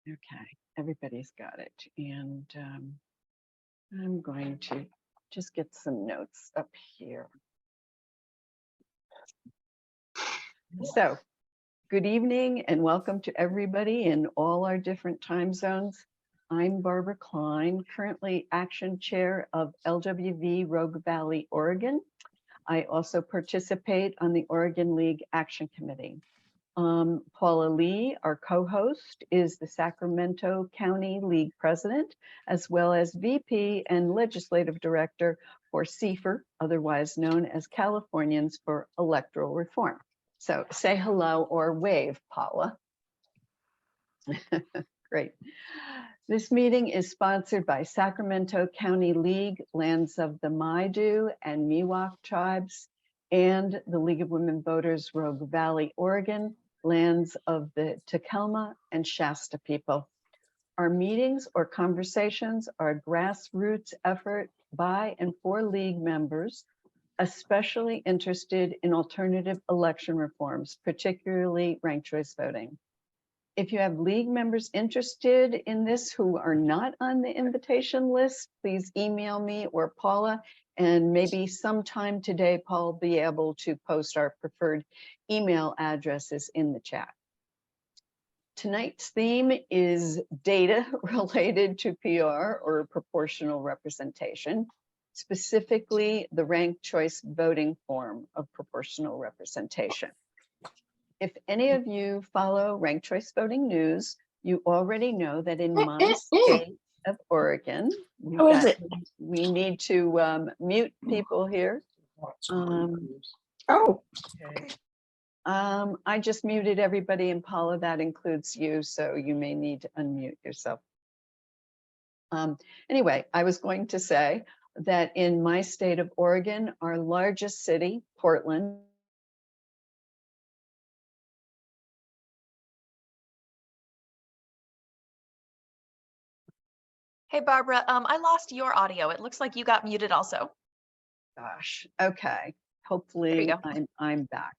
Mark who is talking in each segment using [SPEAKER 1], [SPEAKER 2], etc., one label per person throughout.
[SPEAKER 1] Okay, everybody's got it. And I'm going to just get some notes up here. So, good evening and welcome to everybody in all our different time zones. I'm Barbara Klein, currently Action Chair of LWV Rogue Valley, Oregon. I also participate on the Oregon League Action Committee. Paula Lee, our co-host, is the Sacramento County League President, as well as VP and Legislative Director for CFER, otherwise known as Californians for Electoral Reform. So say hello or wave, Paula. Great. This meeting is sponsored by Sacramento County League, Lands of the Maidu and Miwok Tribes, and the League of Women Voters, Rogue Valley, Oregon, Lands of the Takelma and Shasta people. Our meetings or conversations are a grassroots effort by and for League members, especially interested in alternative election reforms, particularly ranked choice voting. If you have League members interested in this who are not on the invitation list, please email me or Paula, and maybe sometime today, Paul will be able to post our preferred email addresses in the chat. Tonight's theme is data related to PR or proportional representation, specifically the ranked choice voting form of proportional representation. If any of you follow ranked choice voting news, you already know that in my state of Oregon, we need to mute people here. I just muted everybody, and Paula, that includes you, so you may need to unmute yourself. Anyway, I was going to say that in my state of Oregon, our largest city, Portland,
[SPEAKER 2] Hey, Barbara, I lost your audio. It looks like you got muted also.
[SPEAKER 1] Gosh, okay. Hopefully I'm back.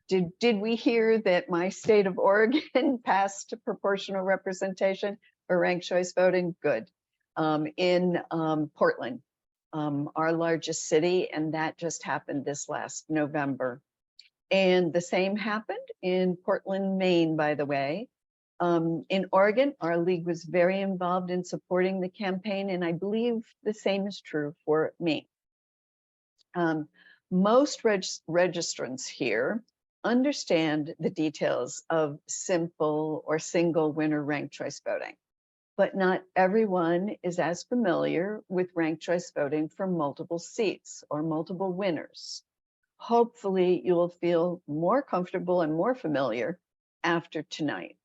[SPEAKER 1] Did we hear that my state of Oregon passed proportional representation or ranked choice voting? Good. In Portland, our largest city, and that just happened this last November. And the same happened in Portland, Maine, by the way. In Oregon, our league was very involved in supporting the campaign, and I believe the same is true for me. Most registrants here understand the details of simple or single winner ranked choice voting, but not everyone is as familiar with ranked choice voting for multiple seats or multiple winners. Hopefully, you will feel more comfortable and more familiar after tonight.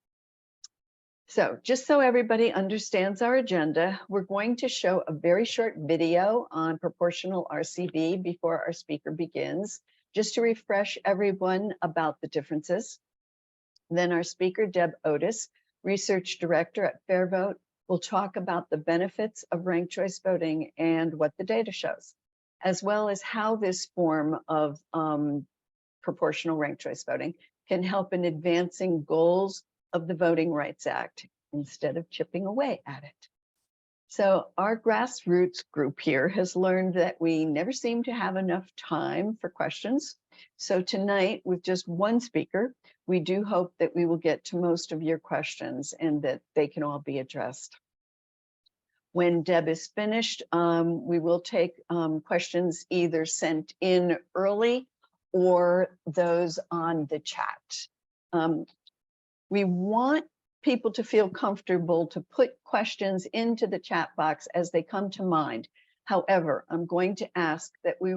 [SPEAKER 1] So just so everybody understands our agenda, we're going to show a very short video on proportional RCV before our speaker begins, just to refresh everyone about the differences. Then our speaker, Deb Otis, Research Director at FairVote, will talk about the benefits of ranked choice voting and what the data shows, as well as how this form of proportional ranked choice voting can help in advancing goals of the Voting Rights Act instead of chipping away at it. So our grassroots group here has learned that we never seem to have enough time for questions. So tonight, with just one speaker, we do hope that we will get to most of your questions and that they can all be addressed. When Deb is finished, we will take questions either sent in early or those on the chat. We want people to feel comfortable to put questions into the chat box as they come to mind. However, I'm going to ask that we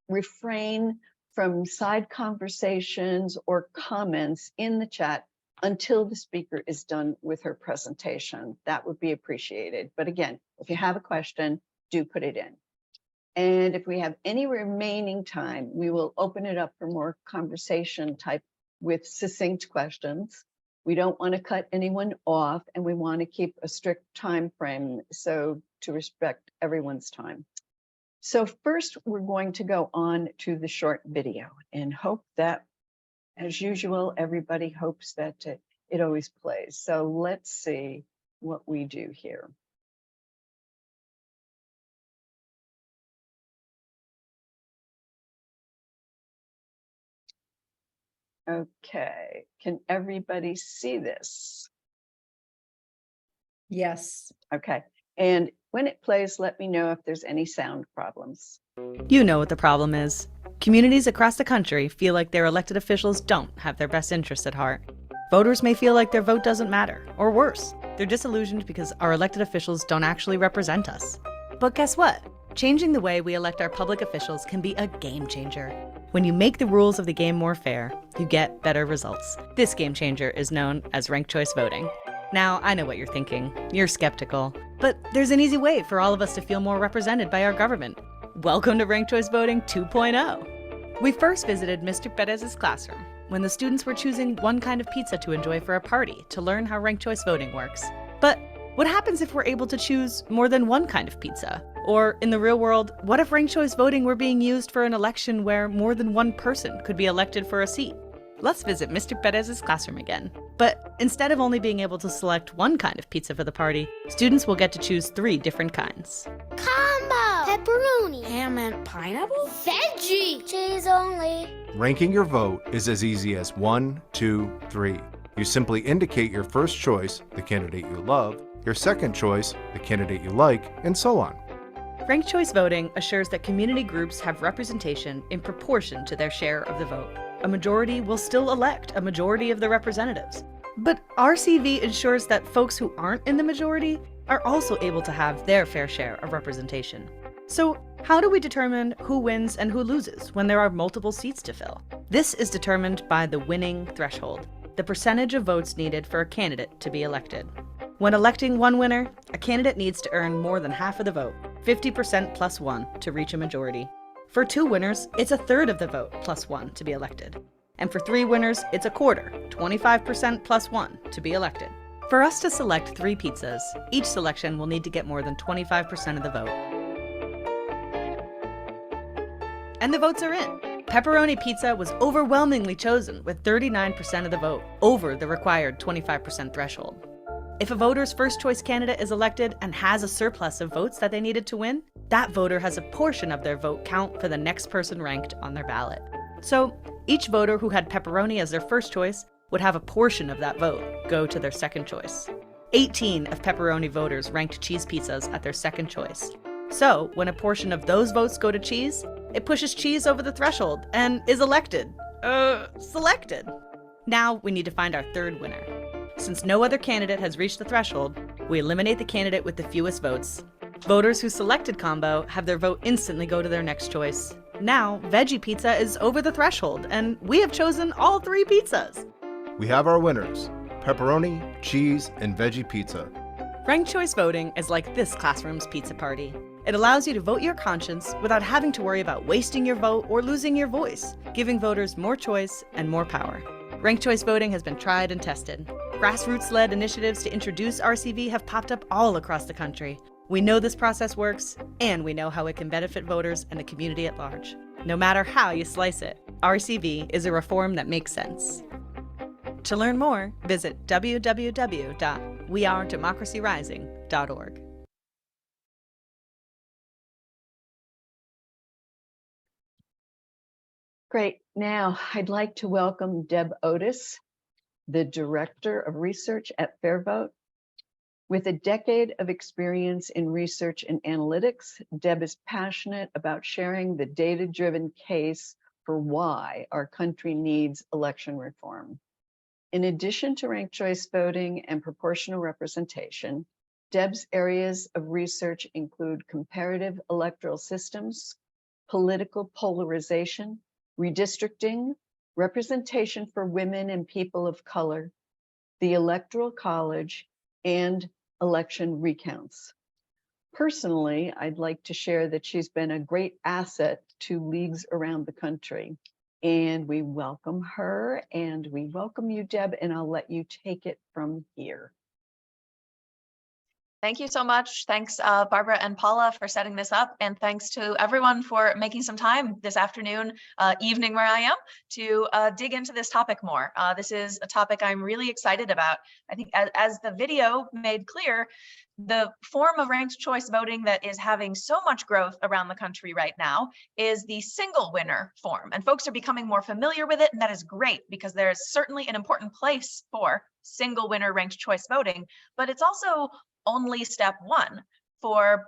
[SPEAKER 1] refrain from side conversations or comments in the chat until the speaker is done with her presentation. That would be appreciated. But again, if you have a question, do put it in. And if we have any remaining time, we will open it up for more conversation type with succinct questions. We don't want to cut anyone off, and we want to keep a strict time frame so to respect everyone's time. So first, we're going to go on to the short video and hope that, as usual, everybody hopes that it always plays. So let's see what we do here. Okay, can everybody see this?
[SPEAKER 3] Yes.
[SPEAKER 1] Okay, and when it plays, let me know if there's any sound problems.
[SPEAKER 4] You know what the problem is. Communities across the country feel like their elected officials don't have their best interests at heart. Voters may feel like their vote doesn't matter, or worse, they're disillusioned because our elected officials don't actually represent us. But guess what? Changing the way we elect our public officials can be a game changer. When you make the rules of the game more fair, you get better results. This game changer is known as ranked choice voting. Now, I know what you're thinking. You're skeptical. But there's an easy way for all of us to feel more represented by our government. Welcome to Ranked Choice Voting 2.0. We first visited Mr. Perez's classroom when the students were choosing one kind of pizza to enjoy for a party to learn how ranked choice voting works. But what happens if we're able to choose more than one kind of pizza? Or in the real world, what if ranked choice voting were being used for an election where more than one person could be elected for a seat? Let's visit Mr. Perez's classroom again. But instead of only being able to select one kind of pizza for the party, students will get to choose 3 different kinds.
[SPEAKER 5] Combo! Pepperoni!
[SPEAKER 3] Ham and pineapple?
[SPEAKER 5] Veggie! Cheese only!
[SPEAKER 6] Ranking your vote is as easy as 1, 2, 3. You simply indicate your first choice, the candidate you love, your second choice, the candidate you like, and so on.
[SPEAKER 4] Ranked choice voting assures that community groups have representation in proportion to their share of the vote. A majority will still elect a majority of the representatives. But RCV ensures that folks who aren't in the majority are also able to have their fair share of representation. So how do we determine who wins and who loses when there are multiple seats to fill? This is determined by the winning threshold, the percentage of votes needed for a candidate to be elected. When electing one winner, a candidate needs to earn more than half of the vote, 50% plus 1, to reach a majority. For 2 winners, it's 1/3 of the vote plus 1 to be elected. And for 3 winners, it's 1/4, 25% plus 1, to be elected. For us to select 3 pizzas, each selection will need to get more than 25% of the vote. And the votes are in. Pepperoni pizza was overwhelmingly chosen with 39% of the vote, over the required 25% threshold. If a voter's first choice candidate is elected and has a surplus of votes that they needed to win, that voter has a portion of their vote count for the next person ranked on their ballot. So each voter who had pepperoni as their first choice would have a portion of that vote go to their second choice. 18 of pepperoni voters ranked cheese pizzas at their second choice. So when a portion of those votes go to cheese, it pushes cheese over the threshold and is selected. Now we need to find our 3rd winner. Since no other candidate has reached the threshold, we eliminate the candidate with the fewest votes. Voters who selected combo have their vote instantly go to their next choice. Now, veggie pizza is over the threshold, and we have chosen all 3 pizzas.
[SPEAKER 6] We have our winners: pepperoni, cheese, and veggie pizza.
[SPEAKER 4] Ranked choice voting is like this classroom's pizza party. It allows you to vote your conscience without having to worry about wasting your vote or losing your voice, giving voters more choice and more power. Ranked choice voting has been tried and tested. Grassroots-led initiatives to introduce RCV have popped up all across the country. We know this process works, and we know how it can benefit voters and the community at large. No matter how you slice it, RCV is a reform that makes sense. To learn more, visit www.wearedemocracyrising.org.
[SPEAKER 1] Great. Now I'd like to welcome Deb Otis, the Director of Research at FairVote. With a decade of experience in research and analytics, Deb is passionate about sharing the data-driven case for why our country needs election reform. In addition to ranked choice voting and proportional representation, Deb's areas of research include comparative electoral systems, political polarization, redistricting, representation for women and people of color, the Electoral College, and election recounts. Personally, I'd like to share that she's been a great asset to leagues around the country. And we welcome her, and we welcome you, Deb, and I'll let you take it from here.
[SPEAKER 2] Thank you so much. Thanks, Barbara and Paula, for setting this up. And thanks to everyone for making some time this afternoon, evening where I am, to dig into this topic more. This is a topic I'm really excited about. I think as the video made clear, the form of ranked choice voting that is having so much growth around the country right now is the single winner form. And folks are becoming more familiar with it, and that is great because there's certainly an important place for single winner ranked choice voting, but it's also only step one for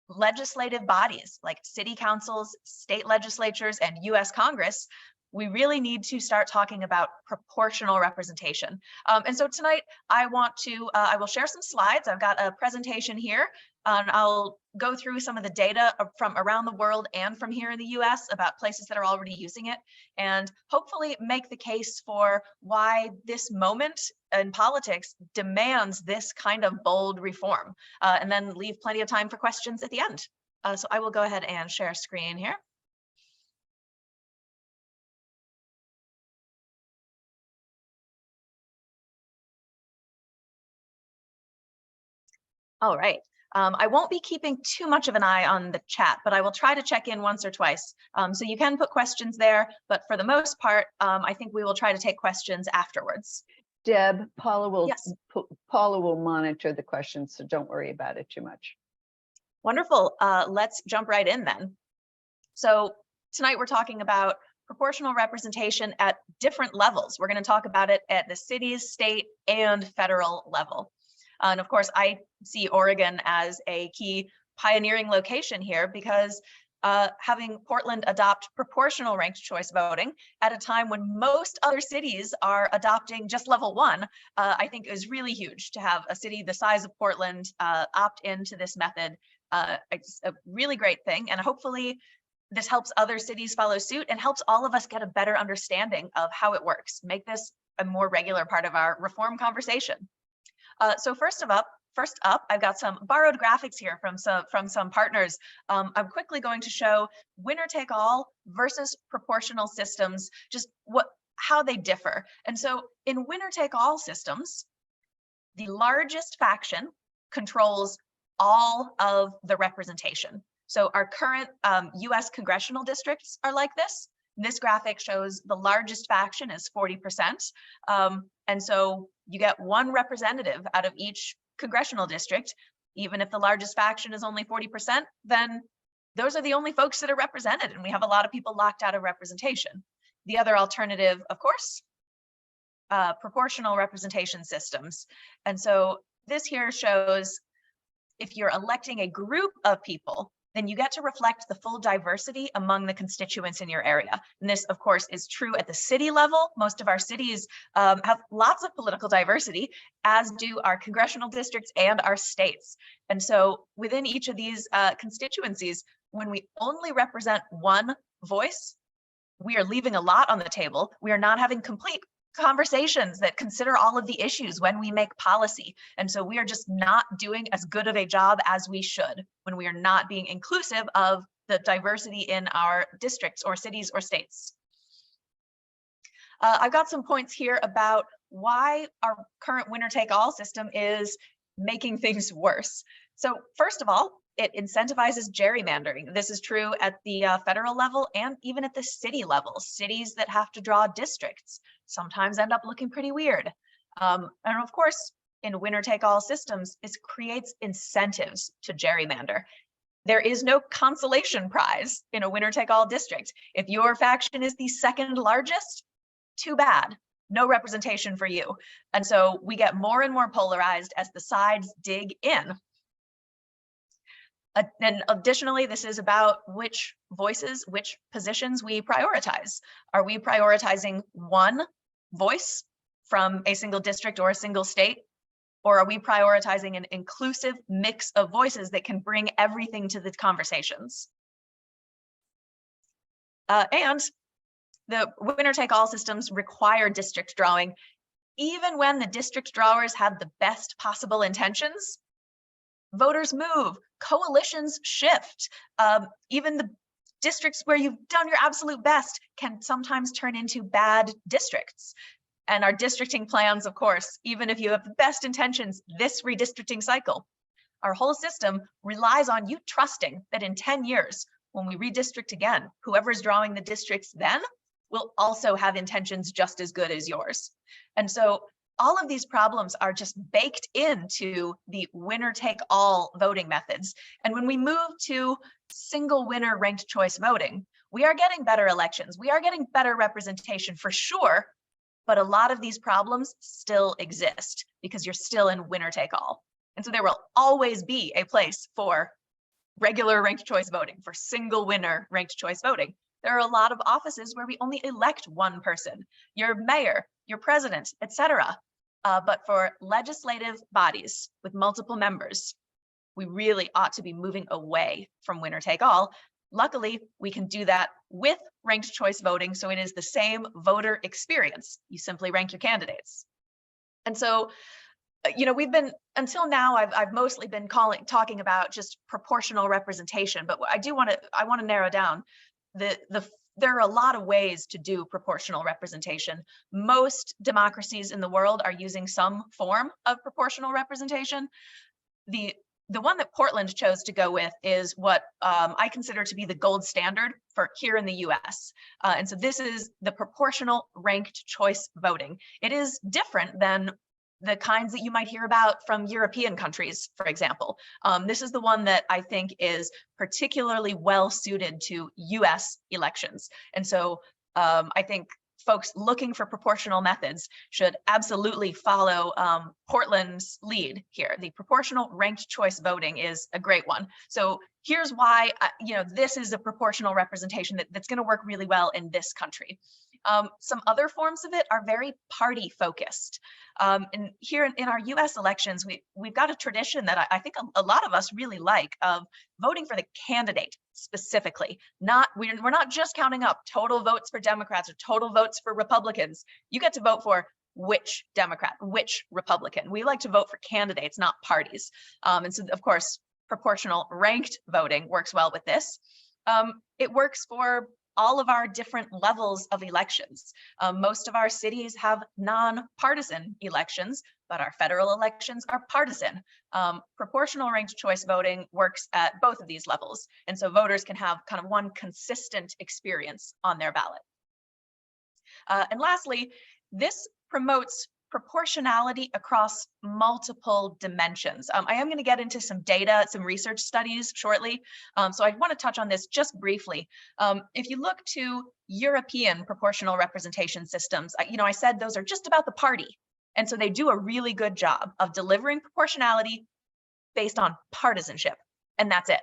[SPEAKER 2] legislative bodies like city councils, state legislatures, and US Congress. We really need to start talking about proportional representation. And so tonight I will share some slides. I've got a presentation here, and I'll go through some of the data from around the world and from here in the US about places that are already using it, and hopefully make the case for why this moment in politics demands this kind of bold reform, and then leave plenty of time for questions at the end. So I will go ahead and share screen here. All right. I won't be keeping too much of an eye on the chat, but I will try to check in once or twice. So you can put questions there, but for the most part, I think we will try to take questions afterwards.
[SPEAKER 1] Deb, Paula will
[SPEAKER 2] Yes.
[SPEAKER 1] Paula will monitor the questions, so don't worry about it too much.
[SPEAKER 2] Wonderful. Let's jump right in then. So tonight we're talking about proportional representation at different levels. We're going to talk about it at the city's, state, and federal level. And of course, I see Oregon as a key pioneering location here because having Portland adopt proportional ranked choice voting at a time when most other cities are adopting just level one, I think is really huge to have a city the size of Portland opt into this method. It's a really great thing, and hopefully this helps other cities follow suit and helps all of us get a better understanding of how it works. Make this a more regular part of our reform conversation. So first up, I've got some borrowed graphics here from some partners. I'm quickly going to show winner take all versus proportional systems, just how they differ. And so in winner take all systems, the largest faction controls all of the representation. So our current US congressional districts are like this. This graphic shows the largest faction is 40%. And so you get one representative out of each congressional district. Even if the largest faction is only 40%, then those are the only folks that are represented, and we have a lot of people locked out of representation. The other alternative, of course, proportional representation systems. And so this here shows if you're electing a group of people, then you get to reflect the full diversity among the constituents in your area. And this, of course, is true at the city level. Most of our cities have lots of political diversity, as do our congressional districts and our states. And so within each of these constituencies, when we only represent one voice, we are leaving a lot on the table. We are not having complete conversations that consider all of the issues when we make policy. And so we are just not doing as good of a job as we should when we are not being inclusive of the diversity in our districts or cities or states. I've got some points here about why our current winner take all system is making things worse. So first of all, it incentivizes gerrymandering. This is true at the federal level and even at the city level. Cities that have to draw districts sometimes end up looking pretty weird. And of course, in winner take all systems, it creates incentives to gerrymander. There is no consolation prize in a winner take all district. If your faction is the second largest, too bad. No representation for you. And so we get more and more polarized as the sides dig in. And additionally, this is about which voices, which positions we prioritize. Are we prioritizing one voice from a single district or a single state? Or are we prioritizing an inclusive mix of voices that can bring everything to the conversations? And the winner take all systems require district drawing. Even when the district drawers have the best possible intentions, voters move, coalitions shift. Even the districts where you've done your absolute best can sometimes turn into bad districts. And our districting plans, of course, even if you have the best intentions this redistricting cycle, Our whole system relies on you trusting that in 10 years, when we redistrict again, whoever's drawing the districts then will also have intentions just as good as yours. And so all of these problems are just baked into the winner take all voting methods. And when we move to single winner ranked choice voting, we are getting better elections. We are getting better representation for sure, but a lot of these problems still exist because you're still in winner take all. And so there will always be a place for regular ranked choice voting, for single winner ranked choice voting. There are a lot of offices where we only elect one person, your mayor, your president, etc. But for legislative bodies with multiple members, we really ought to be moving away from winner take all. Luckily, we can do that with ranked choice voting, so it is the same voter experience. You simply rank your candidates. And so, we've been, until now, I've mostly been talking about just proportional representation, but I want to narrow down there are a lot of ways to do proportional representation. Most democracies in the world are using some form of proportional representation. The one that Portland chose to go with is what I consider to be the gold standard for here in the US. And so this is the proportional ranked choice voting. It is different than the kinds that you might hear about from European countries, for example. This is the one that I think is particularly well suited to US elections. And so I think folks looking for proportional methods should absolutely follow Portland's lead here. The proportional ranked choice voting is a great one. So here's why this is a proportional representation that's going to work really well in this country. Some other forms of it are very party focused. And here in our US elections, we've got a tradition that I think a lot of us really like, of voting for the candidate specifically. We're not just counting up total votes for Democrats or total votes for Republicans. You get to vote for which Democrat, which Republican. We like to vote for candidates, not parties. And so, of course, proportional ranked voting works well with this. It works for all of our different levels of elections. Most of our cities have non-partisan elections, but our federal elections are partisan. Proportional ranked choice voting works at both of these levels. And so voters can have kind of one consistent experience on their ballot. And lastly, this promotes proportionality across multiple dimensions. I am going to get into some data, some research studies shortly. So I want to touch on this just briefly. If you look to European proportional representation systems, I said those are just about the party. And so they do a really good job of delivering proportionality based on partisanship. And that's it.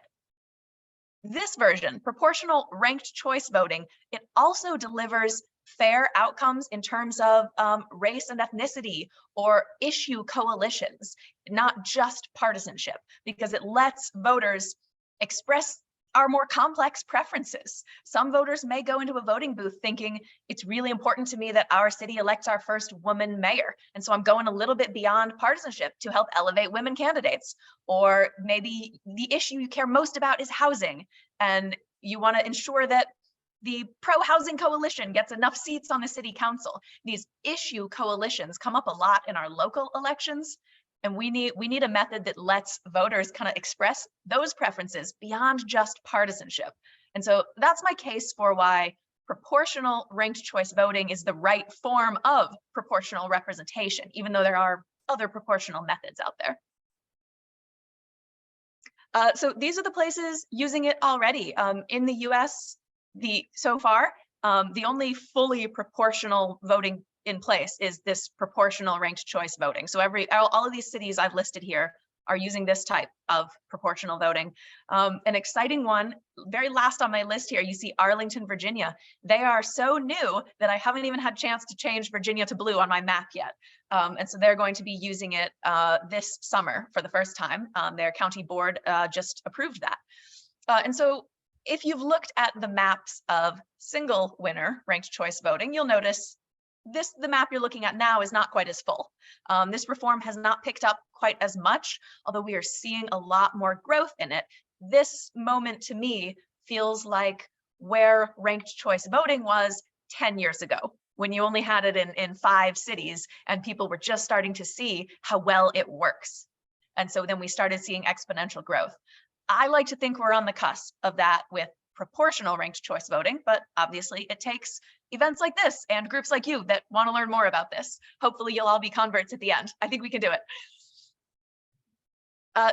[SPEAKER 2] This version, proportional ranked choice voting, it also delivers fair outcomes in terms of race and ethnicity or issue coalitions, not just partisanship, because it lets voters express our more complex preferences. Some voters may go into a voting booth thinking it's really important to me that our city elects our first woman mayor. And so I'm going a little bit beyond partisanship to help elevate women candidates. Or maybe the issue you care most about is housing, and you want to ensure that the pro-housing coalition gets enough seats on the city council. These issue coalitions come up a lot in our local elections, and we need a method that lets voters kind of express those preferences beyond just partisanship. And so that's my case for why proportional ranked choice voting is the right form of proportional representation, even though there are other proportional methods out there. So these are the places using it already. In the US, so far, the only fully proportional voting in place is this proportional ranked choice voting. So all of these cities I've listed here are using this type of proportional voting. An exciting one, very last on my list here, you see Arlington, Virginia. They are so new that I haven't even had a chance to change Virginia to blue on my map yet. And so they're going to be using it this summer for the first time. Their county board just approved that. And so if you've looked at the maps of single winner ranked choice voting, you'll notice the map you're looking at now is not quite as full. This reform has not picked up quite as much, although we are seeing a lot more growth in it. This moment to me feels like where ranked choice voting was 10 years ago, when you only had it in 5 cities and people were just starting to see how well it works. And so then we started seeing exponential growth. I like to think we're on the cusp of that with proportional ranked choice voting, but obviously it takes events like this and groups like you that want to learn more about this. Hopefully you'll all be converts at the end. I think we can do it.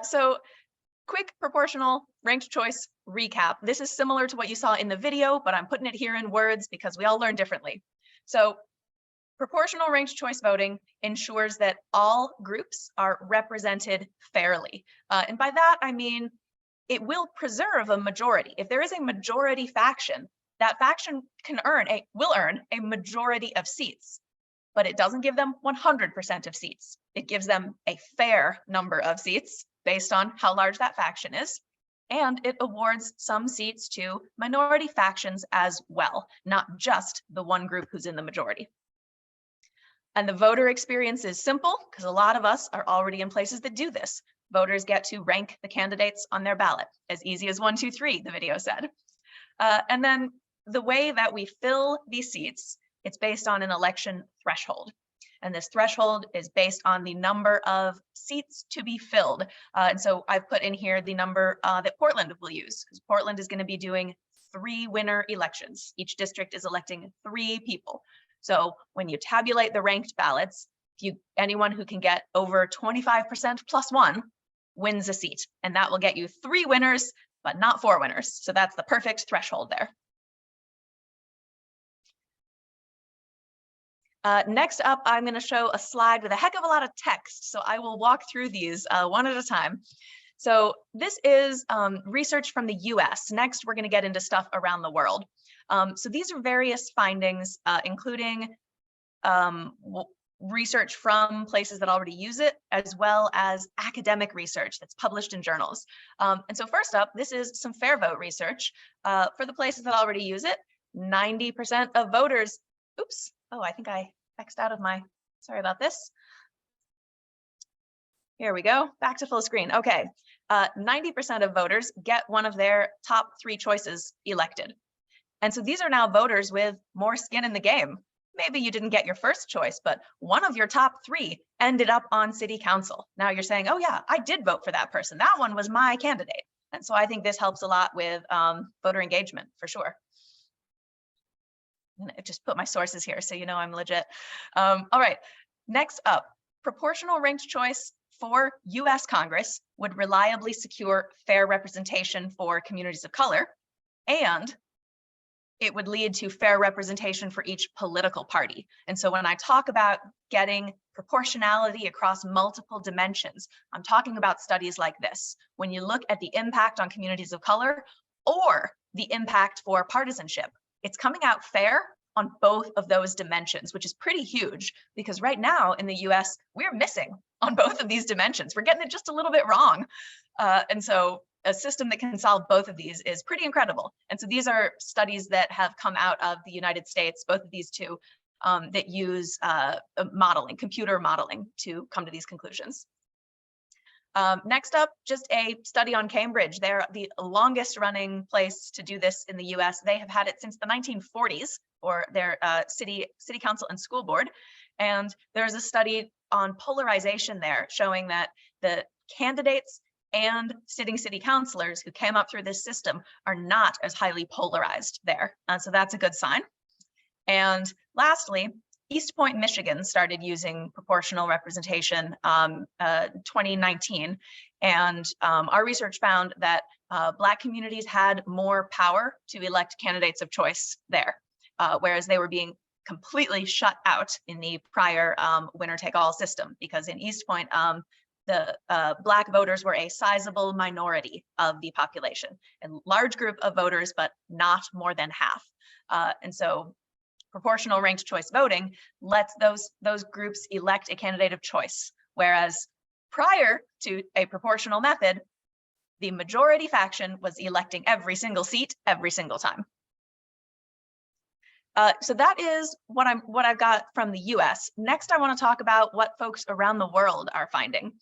[SPEAKER 2] So quick proportional ranked choice recap. This is similar to what you saw in the video, but I'm putting it here in words because we all learn differently. So proportional ranked choice voting ensures that all groups are represented fairly. And by that, I mean, it will preserve a majority. If there is a majority faction, that faction will earn a majority of seats, but it doesn't give them 100% of seats. It gives them a fair number of seats based on how large that faction is. And it awards some seats to minority factions as well, not just the one group who's in the majority. And the voter experience is simple because a lot of us are already in places that do this. Voters get to rank the candidates on their ballot, as easy as 1, 2, 3, the video said. And then the way that we fill these seats, it's based on an election threshold. And this threshold is based on the number of seats to be filled. And so I've put in here the number that Portland will use, because Portland is going to be doing 3 winner elections. Each district is electing 3 people. So when you tabulate the ranked ballots, anyone who can get over 25% plus 1 wins a seat, and that will get you 3 winners, but not 4 winners. So that's the perfect threshold there. Next up, I'm going to show a slide with a heck of a lot of text. So I will walk through these one at a time. So this is research from the US. Next, we're going to get into stuff around the world. So these are various findings, including research from places that already use it, as well as academic research that's published in journals. And so first up, this is some FairVote research. For the places that already use it, 90% of voters, oops, oh, I think I X'd out of my, sorry about this. Here we go, back to full screen. Okay, 90% of voters get one of their top 3 choices elected. And so these are now voters with more skin in the game. Maybe you didn't get your first choice, but one of your top 3 ended up on city council. Now you're saying, oh yeah, I did vote for that person. That one was my candidate. And so I think this helps a lot with voter engagement for sure. I'm gonna just put my sources here so you know I'm legit. All right, next up, proportional ranked choice for US Congress would reliably secure fair representation for communities of color, and it would lead to fair representation for each political party. And so when I talk about getting proportionality across multiple dimensions, I'm talking about studies like this. When you look at the impact on communities of color or the impact for partisanship, it's coming out fair on both of those dimensions, which is pretty huge because right now in the US, we're missing on both of these dimensions. We're getting it just a little bit wrong. And so a system that can solve both of these is pretty incredible. And so these are studies that have come out of the United States, both of these two, that use modeling, computer modeling to come to these conclusions. Next up, just a study on Cambridge. They're the longest running place to do this in the US. They have had it since the 1940s for their city council and school board. And there's a study on polarization there showing that the candidates and sitting city councilors who came up through this system are not as highly polarized there. So that's a good sign. And lastly, East Point, Michigan started using proportional representation 2019. And our research found that Black communities had more power to elect candidates of choice there, whereas they were being completely shut out in the prior winner-take-all system, because in East Point, the Black voters were a sizable minority of the population, a large group of voters, but not more than half. And so proportional ranked choice voting lets those groups elect a candidate of choice, whereas prior to a proportional method, the majority faction was electing every single seat every single time. So that is what I've got from the US. Next, I want to talk about what folks around the world are finding.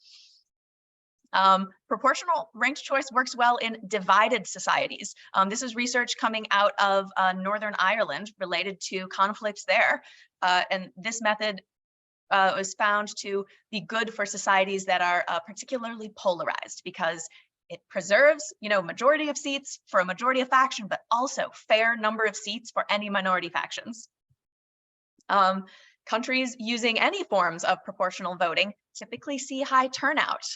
[SPEAKER 2] Proportional ranked choice works well in divided societies. This is research coming out of Northern Ireland related to conflicts there. And this method was found to be good for societies that are particularly polarized, because it preserves, majority of seats for a majority of faction, but also fair number of seats for any minority factions. Countries using any forms of proportional voting typically see high turnout.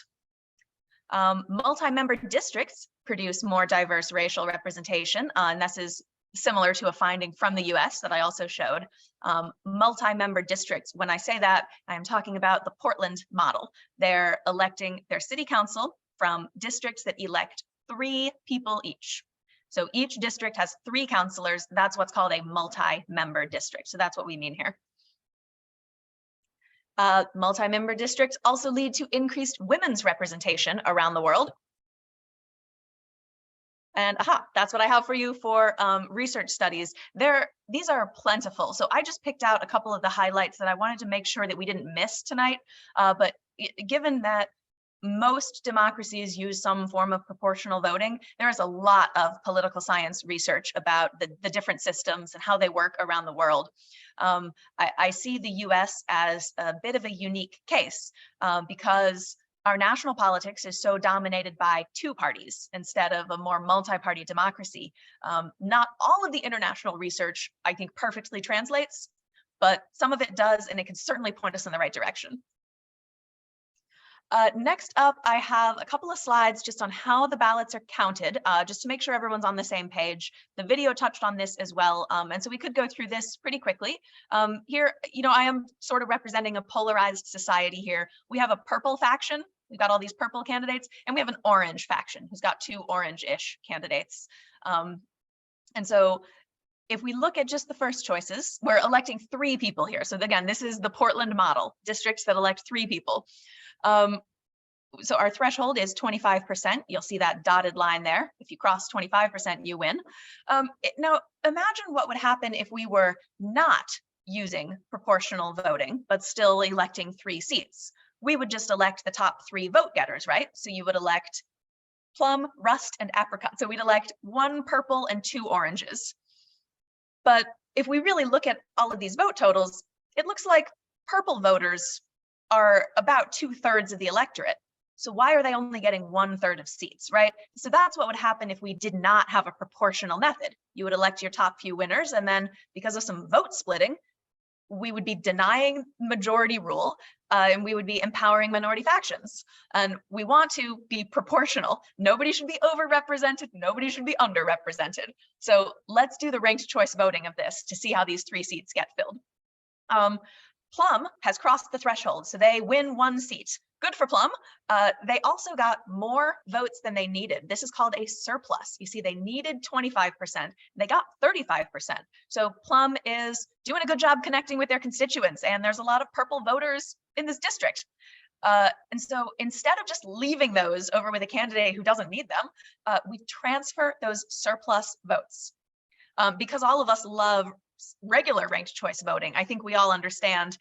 [SPEAKER 2] Multi-member districts produce more diverse racial representation, and this is similar to a finding from the US that I also showed. Multi-member districts, when I say that, I'm talking about the Portland model. They're electing their city council from districts that elect 3 people each. So each district has 3 councilors. That's what's called a multi-member district. So that's what we mean here. Multi-member districts also lead to increased women's representation around the world. And that's what I have for you for research studies. These are plentiful. So I just picked out a couple of the highlights that I wanted to make sure that we didn't miss tonight. But given that most democracies use some form of proportional voting, there is a lot of political science research about the different systems and how they work around the world. I see the US as a bit of a unique case because our national politics is so dominated by 2 parties instead of a more multi-party democracy. Not all of the international research, I think, perfectly translates, but some of it does, and it can certainly point us in the right direction. Next up, I have a couple of slides just on how the ballots are counted, just to make sure everyone's on the same page. The video touched on this as well, and so we could go through this pretty quickly. Here, I am sort of representing a polarized society here. We have a purple faction. We've got all these purple candidates, and we have an orange faction who's got 2 orange-ish candidates. And so if we look at just the first choices, we're electing 3 people here. So again, this is the Portland model, districts that elect 3 people. So our threshold is 25%. You'll see that dotted line there. If you cross 25%, you win. Now, imagine what would happen if we were not using proportional voting, but still electing 3 seats. We would just elect the top 3 vote getters, right? So you would elect plum, rust, and apricot. So we'd elect 1 purple and 2 oranges. But if we really look at all of these vote totals, it looks like purple voters are about 2/3 of the electorate. So why are they only getting 1/3 of seats, right? So that's what would happen if we did not have a proportional method. You would elect your top few winners, and then because of some vote splitting, we would be denying majority rule, and we would be empowering minority factions. And we want to be proportional. Nobody should be overrepresented. Nobody should be underrepresented. So let's do the ranked choice voting of this to see how these 3 seats get filled. Plum has crossed the threshold, so they win 1 seat. Good for Plum. They also got more votes than they needed. This is called a surplus. You see, they needed 25%. They got 35%. So Plum is doing a good job connecting with their constituents, and there's a lot of purple voters in this district. And so instead of just leaving those over with a candidate who doesn't need them, we transfer those surplus votes. Because all of us love regular ranked choice voting, I think we all understand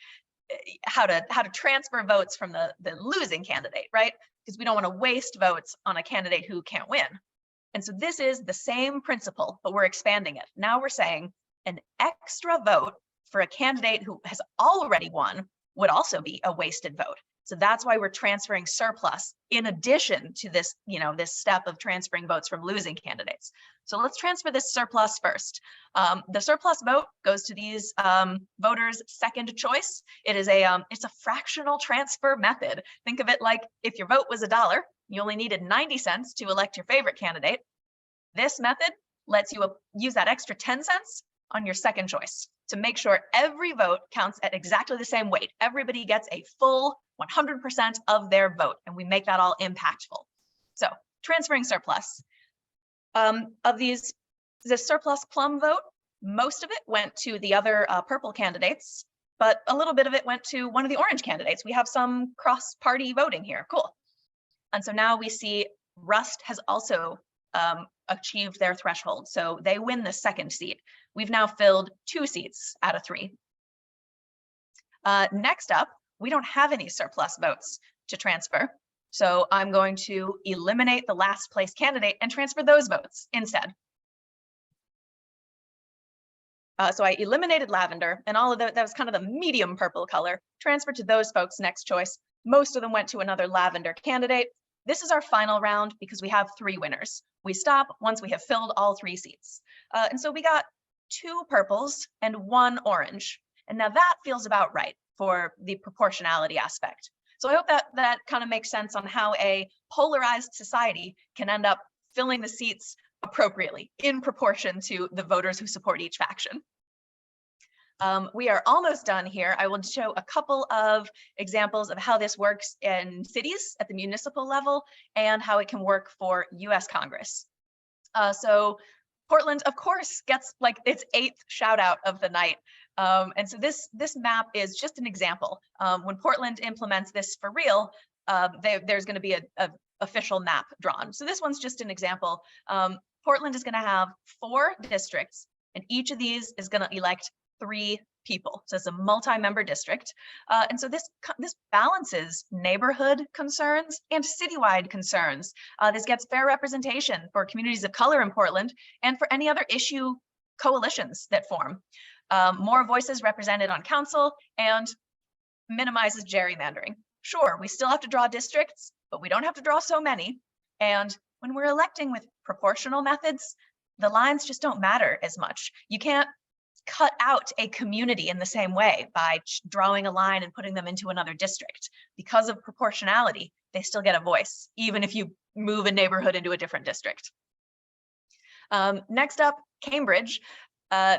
[SPEAKER 2] how to transfer votes from the losing candidate, right? Because we don't want to waste votes on a candidate who can't win. And so this is the same principle, but we're expanding it. Now we're saying an extra vote for a candidate who has already won would also be a wasted vote. So that's why we're transferring surplus in addition to this, this step of transferring votes from losing candidates. So let's transfer this surplus first. The surplus vote goes to these voters' second choice. It's a fractional transfer method. Think of it like if your vote was $1, you only needed 90 cents to elect your favorite candidate. This method lets you use that extra 10 cents on your second choice to make sure every vote counts at exactly the same weight. Everybody gets a full 100% of their vote, and we make that all impactful. So transferring surplus. Of these, the surplus Plum vote, most of it went to the other purple candidates, but a little bit of it went to one of the orange candidates. We have some cross-party voting here, cool. And so now we see Rust has also achieved their threshold, so they win the second seat. We've now filled 2 seats out of 3. Next up, we don't have any surplus votes to transfer. So I'm going to eliminate the last place candidate and transfer those votes instead. So I eliminated lavender, and all of that was kind of the medium purple color, transferred to those folks' next choice. Most of them went to another lavender candidate. This is our final round because we have 3 winners. We stop once we have filled all 3 seats. And so we got 2 purples and 1 orange. And now that feels about right for the proportionality aspect. So I hope that kind of makes sense on how a polarized society can end up filling the seats appropriately in proportion to the voters who support each faction. We are almost done here. I will show a couple of examples of how this works in cities at the municipal level and how it can work for US Congress. So Portland, of course, gets like its 8th shout out of the night. And so this map is just an example. When Portland implements this for real, there's going to be a official map drawn. So this one's just an example. Portland is going to have 4 districts, and each of these is going to elect 3 people. So it's a multi-member district. And so this balances neighborhood concerns and citywide concerns. This gets fair representation for communities of color in Portland and for any other issue coalitions that form. More voices represented on council and minimizes gerrymandering. Sure, we still have to draw districts, but we don't have to draw so many. And when we're electing with proportional methods, the lines just don't matter as much. You can't cut out a community in the same way by drawing a line and putting them into another district. Because of proportionality, they still get a voice, even if you move a neighborhood into a different district. Next up, Cambridge.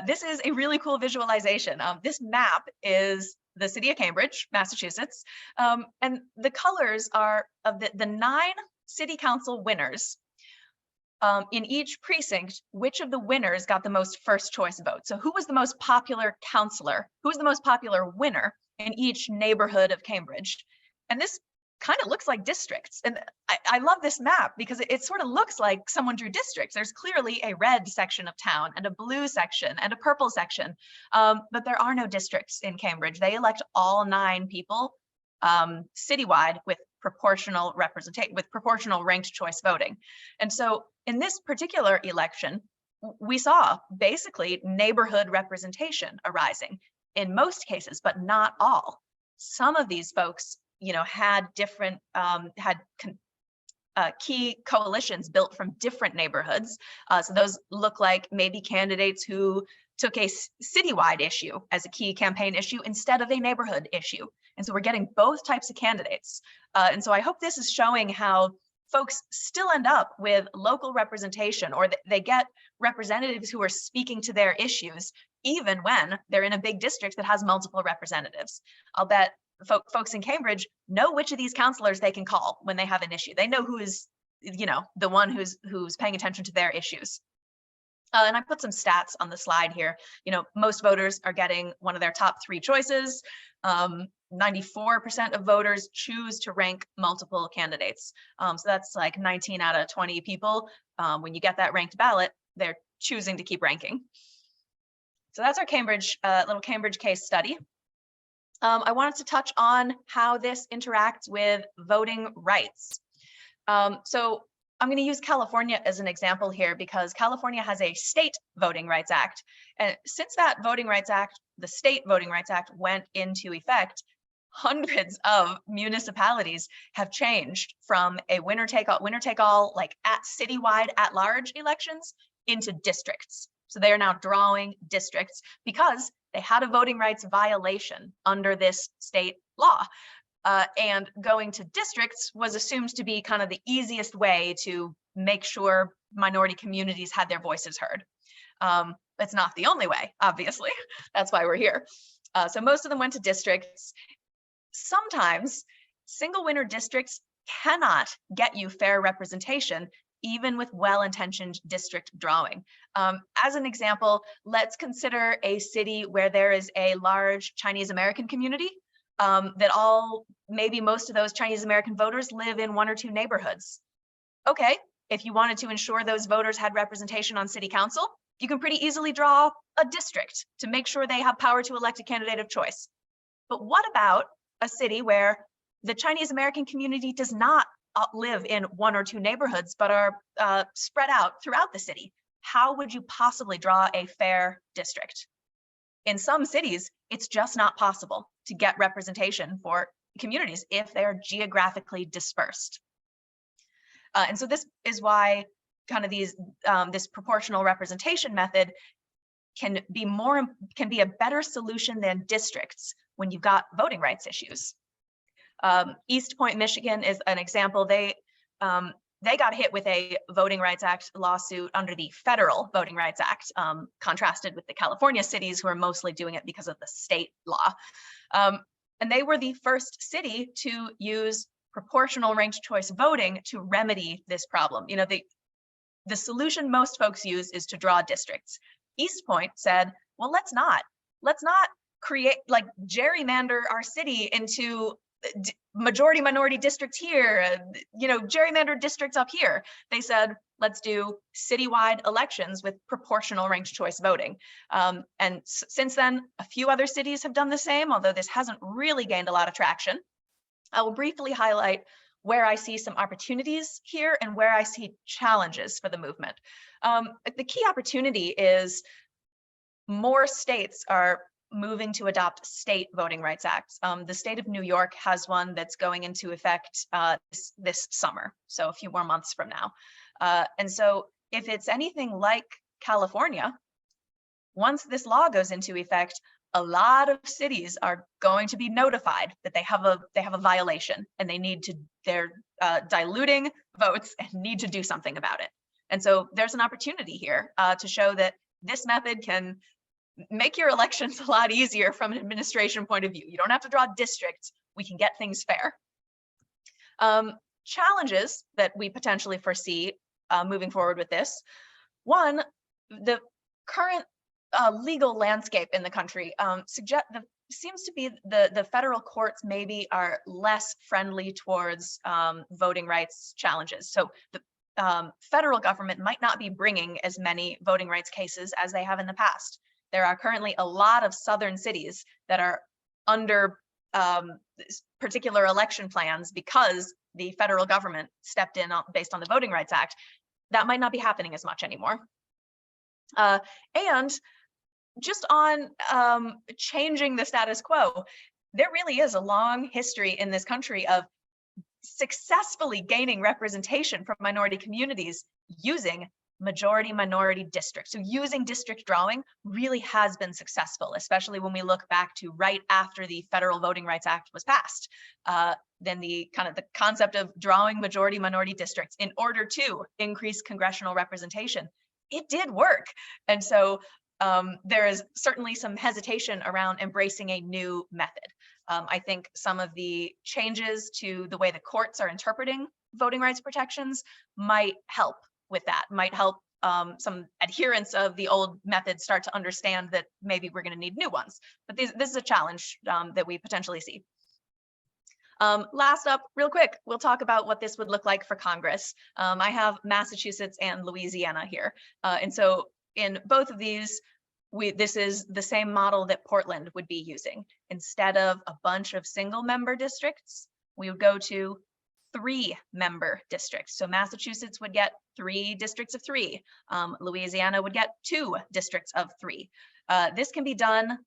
[SPEAKER 2] This is a really cool visualization. This map is the city of Cambridge, Massachusetts. And the colors are of the 9 city council winners. In each precinct, which of the winners got the most first choice votes? So who was the most popular councillor? Who was the most popular winner in each neighborhood of Cambridge? And this kind of looks like districts. And I love this map because it sort of looks like someone drew districts. There's clearly a red section of town and a blue section and a purple section, but there are no districts in Cambridge. They elect all 9 people citywide with proportional representation, with proportional ranked choice voting. And so in this particular election, we saw basically neighborhood representation arising in most cases, but not all. Some of these folks, had different, key coalitions built from different neighborhoods. So those look like maybe candidates who took a citywide issue as a key campaign issue instead of a neighborhood issue. And so we're getting both types of candidates. And so I hope this is showing how folks still end up with local representation, or they get representatives who are speaking to their issues, even when they're in a big district that has multiple representatives. I'll bet folks in Cambridge know which of these counselors they can call when they have an issue. They know who is, the one who's paying attention to their issues. And I put some stats on the slide here. Most voters are getting one of their top 3 choices. 94% of voters choose to rank multiple candidates. So that's like 19 out of 20 people. When you get that ranked ballot, they're choosing to keep ranking. So that's our Cambridge, little Cambridge case study. I wanted to touch on how this interacts with voting rights. So I'm going to use California as an example here because California has a state voting rights act. And since that voting rights act, the state voting rights act went into effect, hundreds of municipalities have changed from a winner take all like at citywide at large elections into districts. So they are now drawing districts because they had a voting rights violation under this state law. And going to districts was assumed to be kind of the easiest way to make sure minority communities had their voices heard. It's not the only way, obviously. That's why we're here. So most of them went to districts. Sometimes single winner districts cannot get you fair representation, even with well-intentioned district drawing. As an example, let's consider a city where there is a large Chinese American community maybe most of those Chinese American voters live in 1 or 2 neighborhoods. Okay, if you wanted to ensure those voters had representation on city council, you can pretty easily draw a district to make sure they have power to elect a candidate of choice. But what about a city where the Chinese American community does not live in 1 or 2 neighborhoods, but are spread out throughout the city? How would you possibly draw a fair district? in some cities, it's just not possible to get representation for communities if they are geographically dispersed. And so this is why kind of this proportional representation method can be a better solution than districts when you've got voting rights issues. East Point, Michigan is an example. They got hit with a Voting Rights Act lawsuit under the Federal Voting Rights Act, contrasted with the California cities who are mostly doing it because of the state law. And they were the first city to use proportional ranked choice voting to remedy this problem. You know, the solution most folks use is to draw districts. East Point said, well, let's not create, like, gerrymander our city into majority minority districts here, you know, gerrymandered districts up here. They said, let's do citywide elections with proportional ranked choice voting. And since then, a few other cities have done the same, although this hasn't really gained a lot of traction. I will briefly highlight where I see some opportunities here and where I see challenges for the movement. The key opportunity is more states are moving to adopt state voting rights acts. The state of New York has one that's going into effect this summer, so a few more months from now. And so if it's anything like California, once this law goes into effect, a lot of cities are going to be notified that they have a violation, and they're diluting votes and need to do something about it. And so there's an opportunity here to show that this method can make your elections a lot easier from an administration point of view. You don't have to draw districts. We can get things fair. Challenges that we potentially foresee moving forward with this. One, the current legal landscape in the country seems to be the federal courts maybe are less friendly towards voting rights challenges. So the federal government might not be bringing as many voting rights cases as they have in the past. There are currently a lot of southern cities that are under particular election plans because the federal government stepped in based on the Voting Rights Act. That might not be happening as much anymore. And just on changing the status quo, there really is a long history in this country of successfully gaining representation from minority communities using majority minority districts. So using district drawing really has been successful, especially when we look back to right after the Federal Voting Rights Act was passed. Then the concept of drawing majority minority districts in order to increase congressional representation, it did work. And so there is certainly some hesitation around embracing a new method. I think some of the changes to the way the courts are interpreting voting rights protections might help with that, might help some adherents of the old methods start to understand that maybe we're going to need new ones. But this is a challenge that we potentially see. Last up, real quick, we'll talk about what this would look like for Congress. I have Massachusetts and Louisiana here. And so in both of these, this is the same model that Portland would be using. Instead of a bunch of single member districts, we would go to 3-member districts. So Massachusetts would get 3 districts of 3. Louisiana would get 2 districts of 3. This can be done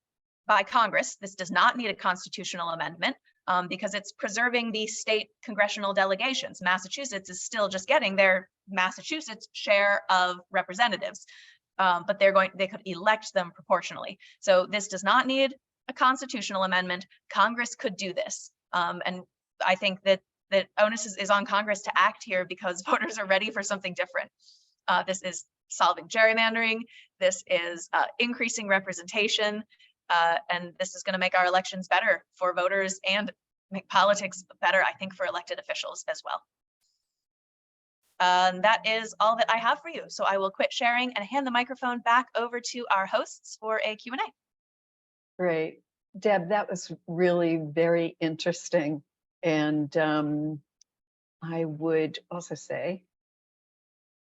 [SPEAKER 2] by Congress. This does not need a constitutional amendment because it's preserving the state congressional delegations. Massachusetts is still just getting their Massachusetts share of representatives, but they could elect them proportionally. So this does not need a constitutional amendment. Congress could do this. And I think that onus is on Congress to act here because voters are ready for something different. This is solving gerrymandering. This is increasing representation. And this is going to make our elections better for voters and make politics better, I think, for elected officials as well. That is all that I have for you. So I will quit sharing and hand the microphone back over to our hosts for a Q&A.
[SPEAKER 1] Great. Deb, that was really very interesting. And I would also say,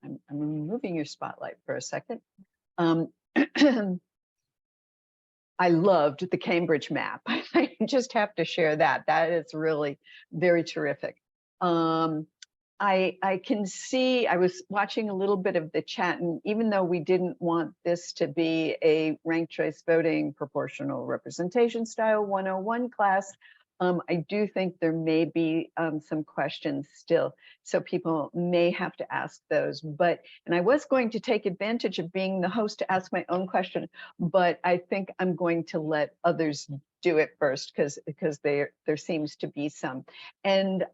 [SPEAKER 1] I'm removing your spotlight for a second. I loved the Cambridge map. I just have to share that. That is really very terrific. I can see, I was watching a little bit of the chat, and even though we didn't want this to be a ranked choice voting proportional representation style 101 class, I do think there may be some questions still. So people may have to ask those, and I was going to take advantage of being the host to ask my own question, but I think I'm going to let others do it first because there seems to be some. And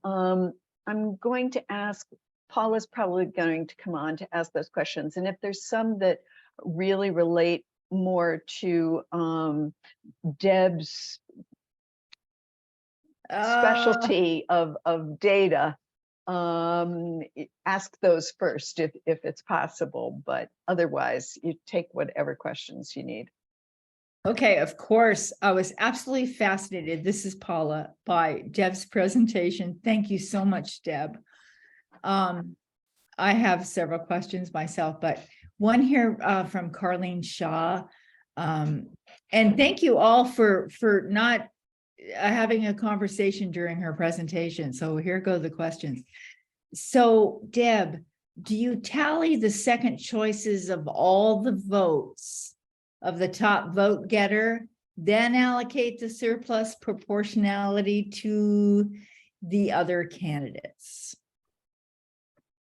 [SPEAKER 1] I'm going to ask, Paula's probably going to come on to ask those questions. And if there's some that really relate more to Deb's specialty of data, ask those first if it's possible, but otherwise you take whatever questions you need.
[SPEAKER 3] Okay, of course. I was absolutely fascinated. This is Paula by Deb's presentation. Thank you so much, Deb. I have several questions myself, but one here from Carlene Shaw. And thank you all for not having a conversation during her presentation. So here go the questions. So Deb, do you tally the second choices of all the votes of the top vote getter, then allocate the surplus proportionality to the other candidates?